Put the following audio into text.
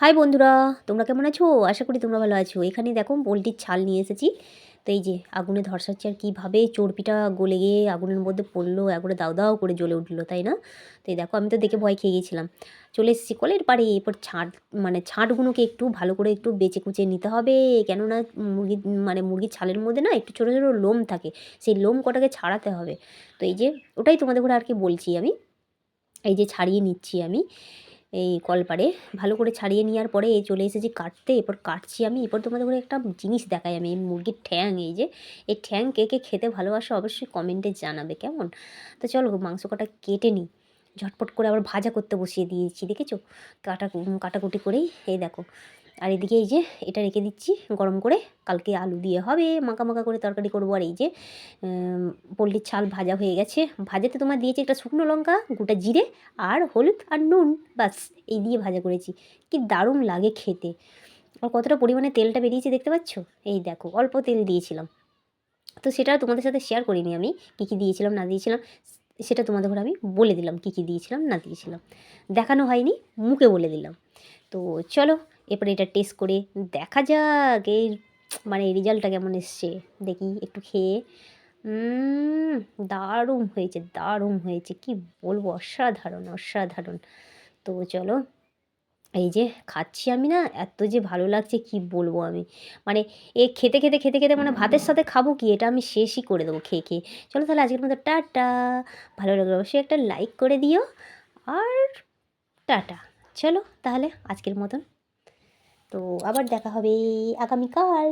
High বন্ধুরা, তোমরা কেমন আছো? আশা করি তোমরা ভালো আছো। এখানে দেখো পোলট্রির ছাল নিয়ে এসেছি। তো এই যে আগুনে ধরসাচ্ছি আর কীভাবে চর্বিটা গলে গিয়ে আগুনের মধ্যে পড়লো, একবারে দাউ দাউ করে জ্বলে উঠলো, তাই না? তো এই দেখো আমি তো দেখে ভয় খেয়ে গেছিলাম। চলে এসেছি কলের পাড়ে। এরপর ছাঁটগুলোকে একটু ভালো করে একটু বেছে কুচে নিতে হবে, কেননা মুরগির ছালের মধ্যে না একটু ছোটো ছোটো লোম থাকে, সেই লোম কটাকে ছাড়াতে হবে। তো এই যে ওটাই তোমাদের করে আর কি বলছি আমি। এই যে ছাড়িয়ে নিচ্ছি আমি এই কলপাড়ে, ভালো করে ছাড়িয়ে নেওয়ার পরে এই চলে এসেছি কাটতে। এরপর কাটছি আমি। এরপর তোমাদের করে একটা জিনিস দেখাই আমি, এই মুরগির ঠ্যাং। এই যে এই ঠ্যাং কে কে খেতে ভালোবাসো অবশ্যই কমেন্টে জানাবে, কেমন? তো চলো মাংস কটা কেটে নিই। ঝটপট করে আবার ভাজা করতে বসিয়ে দিয়েছি, দেখেছো? কাটাকুটি করেই এই দেখো। আর এদিকে এই যে এটা রেখে দিচ্ছি গরম করে, কালকে আলু দিয়ে হবে মাখা মাখা করে তরকারি করবো। আর এই যে পোলট্রির ছাল ভাজা হয়ে গেছে। ভাজাতে তোমার দিয়েছি একটা শুকনো লঙ্কা, গোটা জিরে আর হলুদ আর নুন, বাস এই দিয়ে ভাজা করেছি। কি দারুণ লাগে খেতে। আর কতটা পরিমাণে তেলটা বেরিয়েছে দেখতে পাচ্ছ? এই দেখো অল্প তেল দিয়েছিলাম। তো সেটা তোমাদের সাথে শেয়ার করিনি আমি, কী কী দিয়েছিলাম না দিয়েছিলাম। সেটা তোমাদের ঘরে আমি বলে দিলাম কী কী দিয়েছিলাম না দিয়েছিলাম, দেখানো হয়নি, মুখে বলে দিলাম। তো চলো এরপরে এটা টেস্ট করে দেখা যাক এই রেজাল্টটা কেমন এসছে। দেখি একটু খেয়ে। দারুণ হয়েছে, দারুণ হয়েছে, কি বলবো, অসাধারণ অসাধারণ। তো চলো এই যে খাচ্ছি আমি, না এত যে ভালো লাগছে কি বলবো আমি। মানে এ খেতে খেতে খেতে খেতে ভাতের সাথে খাবো কি, এটা আমি শেষই করে দেবো খেয়ে খেয়ে। চলো তাহলে আজকের মতো টাটা। ভালো লাগলো অবশ্যই একটা লাইক করে দিও। আর টাটা। চলো তাহলে আজকের মতন। তো আবার দেখা হবে আগামীকাল।